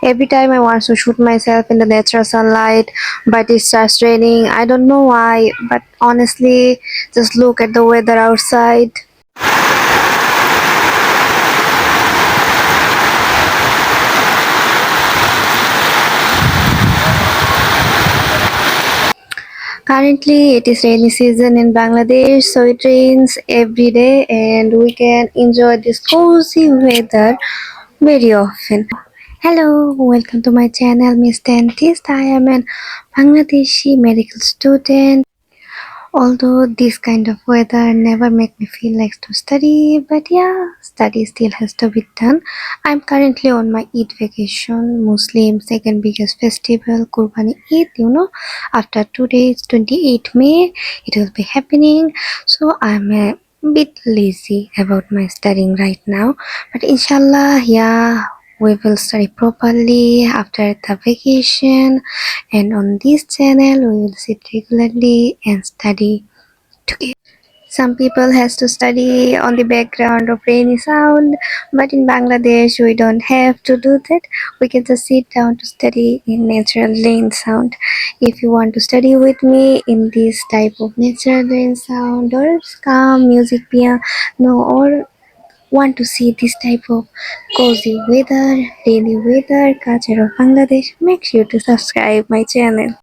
Every time I want to shoot myself in the natural sunlight, but it starts raining. I don't know why, but honestly, just look at the weather outside. Currently, it is rainy season in Bangladesh, so it rains every day, and we can enjoy this cozy weather very often. Hello, welcome to my channel, Miss Dentist. I am an Bangladeshi medical student. Although this kind of weather never make me feel like to study, but yeah, study still has to be done. I'm currently on my Eid vacation, Muslim second biggest festival, Qurbani Eid, after 2 days, 28 May, it will be happening. So I'm a bit lazy about my studying right now, but inshallah, yeah, we will study properly after the vacation, and on this channel we will sit regularly and study together. Some people has to study on the background of rainy sound, but in Bangladesh we don't have to do that. We can just sit down to study in natural rain sound. If you want to study with me in this type of natural rain sound or calm music piano, or want to see this type of cozy weather, rainy weather culture of Bangladesh, make sure to subscribe my channel.